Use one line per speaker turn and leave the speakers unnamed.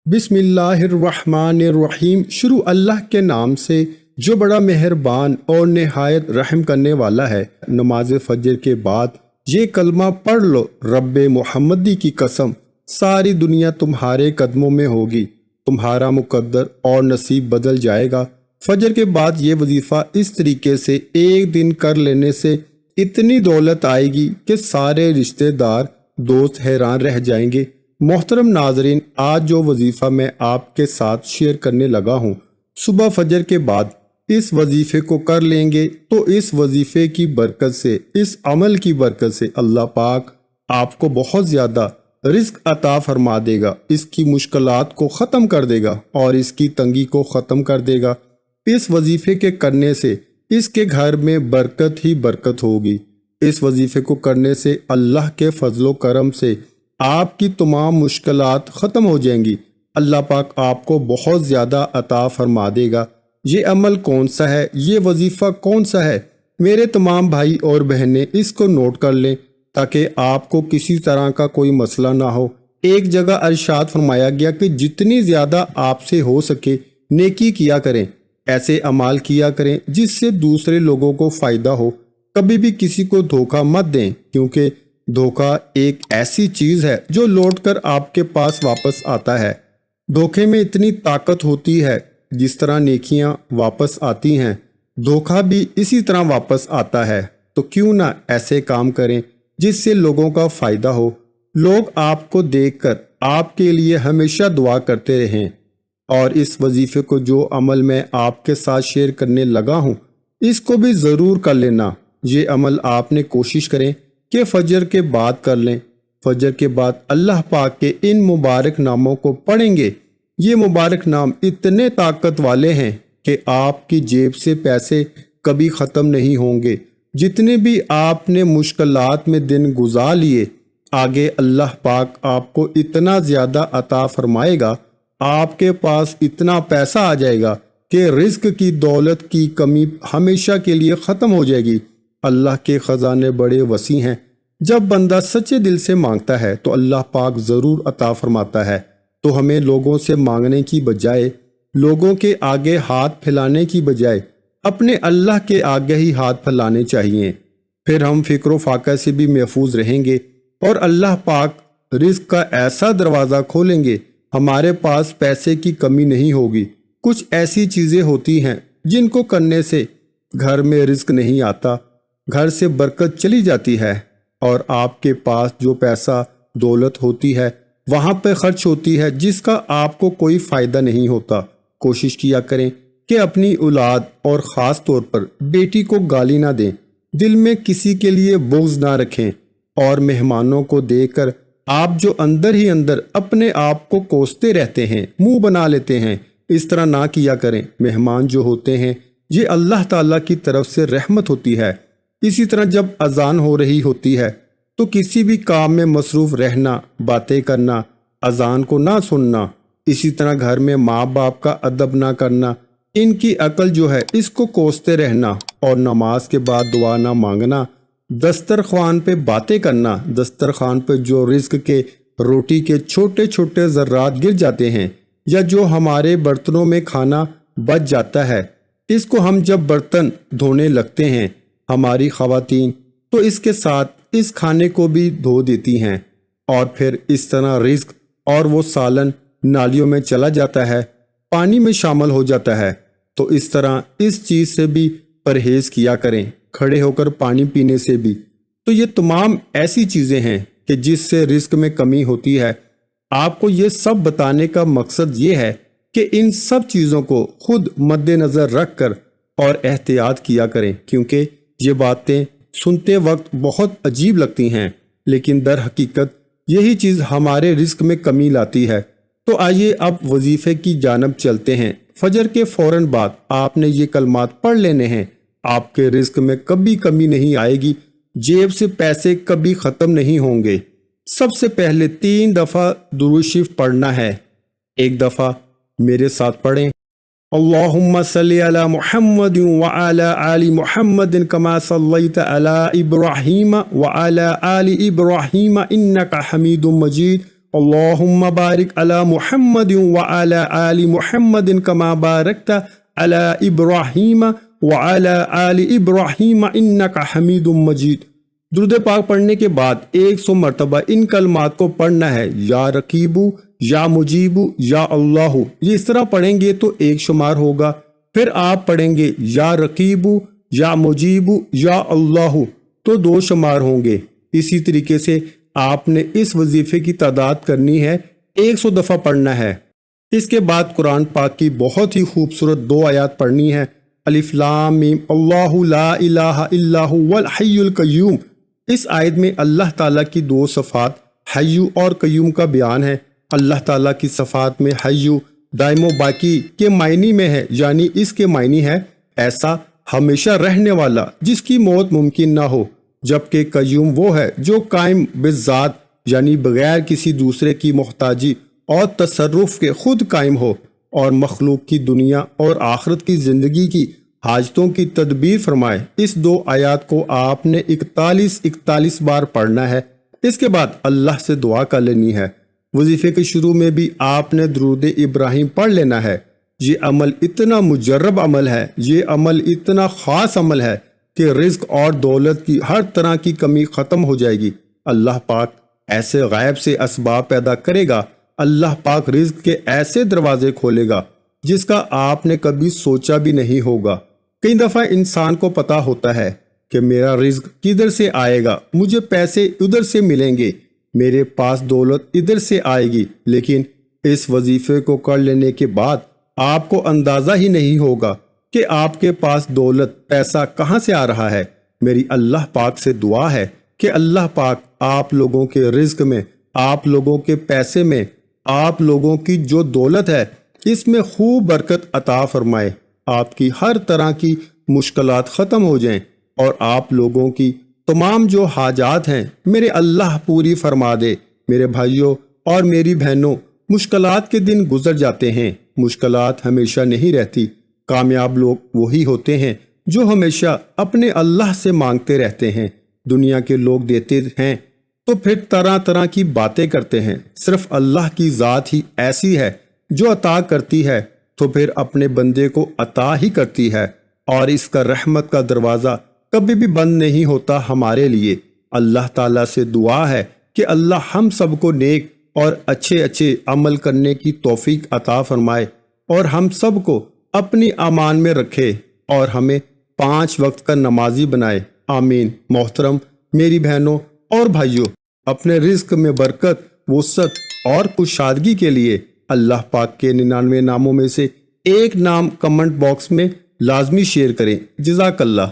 बिस्मिल्लाहिर्रहमानिर्रहीम। शुरू अल्लाह के नाम से जो बड़ा मेहरबान और निहायत रहम करने वाला है। नमाज फजर के बाद ये कलमा पढ़ लो, रब्बे मोहम्मदी की कसम, सारी दुनिया तुम्हारे कदमों में होगी, तुम्हारा मुकद्दर और नसीब बदल जाएगा। फजर के बाद ये वजीफ़ा इस तरीके से एक दिन कर लेने से इतनी दौलत आएगी कि सारे रिश्तेदार दोस्त हैरान रह जाएंगे। मोहतरम नाजरीन, आज जो वजीफ़ा मैं आपके साथ शेयर करने लगा हूँ, सुबह फजर के बाद इस वजीफ़े को कर लेंगे तो इस वजीफ़े की बरकत से, इस अमल की बरकत से अल्लाह पाक आपको बहुत ज़्यादा रिस्क अता फरमा देगा, इसकी मुश्किलात को ख़त्म कर देगा और इसकी तंगी को ख़त्म कर देगा। इस वजीफ़े के करने से इसके घर में बरकत ही बरकत होगी। इस वजीफ़े को करने से अल्लाह के फजलो करम से आपकी तमाम मुश्किलात ख़त्म हो जाएंगी। अल्लाह पाक आपको बहुत ज़्यादा अता फरमा देगा। ये अमल कौन सा है, ये वजीफ़ा कौन सा है? मेरे तमाम भाई और बहनें इसको नोट कर लें ताकि आपको किसी तरह का कोई मसला ना हो। एक जगह अरशाद फरमाया गया कि जितनी ज़्यादा आपसे हो सके नेकी किया करें, ऐसे अमाल किया करें जिससे दूसरे लोगों को फ़ायदा हो। कभी भी किसी को धोखा मत दें, क्योंकि धोखा एक ऐसी चीज़ है जो लौटकर आपके पास वापस आता है। धोखे में इतनी ताकत होती है, जिस तरह नेकियां वापस आती हैं, धोखा भी इसी तरह वापस आता है। तो क्यों ना ऐसे काम करें जिससे लोगों का फ़ायदा हो, लोग आपको देखकर आपके लिए हमेशा दुआ करते रहें। और इस वजीफ़े को जो अमल मैं आपके साथ शेयर करने लगा हूँ, इसको भी ज़रूर कर लेना। ये अमल आपने कोशिश करें कि फजर के बाद कर लें। फजर के बाद अल्लाह पाक के इन मुबारक नामों को पढ़ेंगे। ये मुबारक नाम इतने ताकत वाले हैं कि आपकी जेब से पैसे कभी ख़त्म नहीं होंगे। जितने भी आपने मुश्किलात में दिन गुजार लिए, आगे अल्लाह पाक आपको इतना ज़्यादा अता फरमाएगा, आपके पास इतना पैसा आ जाएगा कि रिस्क की, दौलत की कमी हमेशा के लिए ख़त्म हो जाएगी। अल्लाह के ख़जाने बड़े वसी हैं। जब बंदा सच्चे दिल से मांगता है तो अल्लाह पाक ज़रूर अता फरमाता है। तो हमें लोगों से मांगने की बजाय, लोगों के आगे हाथ फैलाने की बजाय अपने अल्लाह के आगे ही हाथ फैलाने चाहिए। फिर हम फ़िक्र फाका से भी महफूज रहेंगे और अल्लाह पाक रिस्क का ऐसा दरवाज़ा खोलेंगे, हमारे पास पैसे की कमी नहीं होगी। कुछ ऐसी चीज़ें होती हैं जिनको करने से घर में रिस्क नहीं आता, घर से बरकत चली जाती है और आपके पास जो पैसा दौलत होती है वहाँ पे खर्च होती है जिसका आपको कोई फ़ायदा नहीं होता। कोशिश किया करें कि अपनी औलाद और ख़ास तौर पर बेटी को गाली ना दें, दिल में किसी के लिए बुग़्ज़ ना रखें और मेहमानों को देखकर आप जो अंदर ही अंदर अपने आप को कोसते रहते हैं, मुंह बना लेते हैं, इस तरह ना किया करें। मेहमान जो होते हैं ये अल्लाह ताला की तरफ से रहमत होती है। इसी तरह जब अजान हो रही होती है तो किसी भी काम में मसरूफ़ रहना, बातें करना, अजान को ना सुनना। इसी तरह घर में माँ बाप का अदब ना करना, इनकी अकल जो है इसको कोसते रहना और नमाज के बाद दुआ ना मांगना। दस्तरखान पे बातें करना, दस्तरखान पे जो रिस्क के, रोटी के छोटे छोटे ज़र्रात गिर जाते हैं या जो हमारे बर्तनों में खाना बच जाता है, इसको हम जब बर्तन धोने लगते हैं, हमारी ख़वातीन तो इसके साथ इस खाने को भी धो देती हैं और फिर इस तरह रिस्क और वो सालन नालियों में चला जाता है, पानी में शामिल हो जाता है। तो इस तरह इस चीज़ से भी परहेज़ किया करें, खड़े होकर पानी पीने से भी। तो ये तमाम ऐसी चीज़ें हैं कि जिससे रिस्क में कमी होती है। आपको ये सब बताने का मकसद ये है कि इन सब चीज़ों को खुद मद्देनज़र रख कर और एहतियात किया करें, क्योंकि ये बातें सुनते वक्त बहुत अजीब लगती हैं, लेकिन दर हकीकत यही चीज़ हमारे रिस्क में कमी लाती है। तो आइए अब वजीफ़े की जानब चलते हैं। फजर के फ़ौरन बाद आपने ये कलमात पढ़ लेने हैं। आपके रिस्क में कभी कमी नहीं आएगी, जेब से पैसे कभी ख़त्म नहीं होंगे। सबसे पहले 3 दफ़ा दुरूद शरीफ पढ़ना है। एक दफ़ा मेरे साथ पढ़ें, अल्लाहुम्मा सल्ली अला मुहम्मद व अला आलि मुहम्मद कमा सल्लैता अला इब्राहीम व अला आलि इब्राहीम इन्नका हमीदुम मजीद اللہم بارک علی محمد وعلی آل محمد کما بارکت علی ابراہیم وعلی آل ابراہیم انک حمید مجید۔ درود پاک پڑھنے کے بعد 100 مرتبہ ان کلمات کو پڑھنا ہے، یا رقیبو، یا مجیبو، یا اللہ۔ یہ اس طرح پڑھیں گے تو ایک شمار ہوگا، پھر آپ پڑھیں گے یا رقیبو، یا مجیبو، یا اللہ تو 2 شمار ہوں گے۔ اسی طریقے سے آپ نے اس وظیفے کی تعداد کرنی ہے، 100 دفعہ پڑھنا ہے۔ اس کے بعد قرآن پاک کی بہت ہی خوبصورت 2 آیات پڑھنی ہے، الف لام میم اللہ لا الہ الا هو الحی القیوم۔ اس آیت میں اللہ تعالیٰ کی 2 صفات حی اور قیوم کا بیان ہے۔ اللہ تعالیٰ کی صفات میں حی دائم و باقی کے معنی میں ہے، یعنی اس کے معنی ہے ایسا ہمیشہ رہنے والا جس کی موت ممکن نہ ہو، جبکہ قیوم وہ ہے جو قائم بالذات یعنی بغیر کسی دوسرے کی محتاجی اور تصرف کے خود قائم ہو اور مخلوق کی دنیا اور آخرت کی زندگی کی حاجتوں کی تدبیر فرمائے۔ اس 2 آیات کو آپ نے 41 بار پڑھنا ہے۔ اس کے بعد اللہ سے دعا کر لینی ہے۔ وظیفے کے شروع میں بھی آپ نے درود ابراہیم پڑھ لینا ہے۔ یہ عمل اتنا مجرب عمل ہے، یہ عمل اتنا خاص عمل ہے کہ رزق اور دولت کی ہر طرح کی کمی ختم ہو جائے گی۔ اللہ پاک ایسے غیب سے اسباب پیدا کرے گا، اللہ پاک رزق کے ایسے دروازے کھولے گا جس کا آپ نے کبھی سوچا بھی نہیں ہوگا۔ کئی دفعہ انسان کو پتا ہوتا ہے کہ میرا رزق کدھر سے آئے گا، مجھے پیسے ادھر سے ملیں گے، میرے پاس دولت ادھر سے آئے گی، لیکن اس وظیفے کو کر لینے کے بعد آپ کو اندازہ ہی نہیں ہوگا کہ آپ کے پاس دولت پیسہ کہاں سے آ رہا ہے۔ میری اللہ پاک سے دعا ہے کہ اللہ پاک آپ لوگوں کے رزق میں، آپ لوگوں کے پیسے میں، آپ لوگوں کی جو دولت ہے اس میں خوب برکت عطا فرمائے، آپ کی ہر طرح کی مشکلات ختم ہو جائیں اور آپ لوگوں کی تمام جو حاجات ہیں میرے اللہ پوری فرما دے۔ میرے بھائیوں اور میری بہنوں، مشکلات کے دن گزر جاتے ہیں، مشکلات ہمیشہ نہیں رہتی۔ کامیاب لوگ وہی ہوتے ہیں جو ہمیشہ اپنے اللہ سے مانگتے رہتے ہیں۔ دنیا کے لوگ دیتے ہیں تو پھر طرح طرح کی باتیں کرتے ہیں، صرف اللہ کی ذات ہی ایسی ہے جو عطا کرتی ہے تو پھر اپنے بندے کو عطا ہی کرتی ہے، اور اس کا رحمت کا دروازہ کبھی بھی بند نہیں ہوتا ہمارے لیے۔ اللہ تعالیٰ سے دعا ہے کہ اللہ ہم سب کو نیک اور اچھے عمل کرنے کی توفیق عطا فرمائے اور ہم سب کو اپنی امان میں رکھے اور ہمیں 5 وقت کا نمازی بنائے، آمین۔ محترم میری بہنوں اور بھائیوں، اپنے رزق میں برکت، وسعت اور کشادگی کے لیے اللہ پاک کے 99 ناموں میں سے ایک نام کمنٹ باکس میں لازمی شیئر کریں۔ جزاک اللہ۔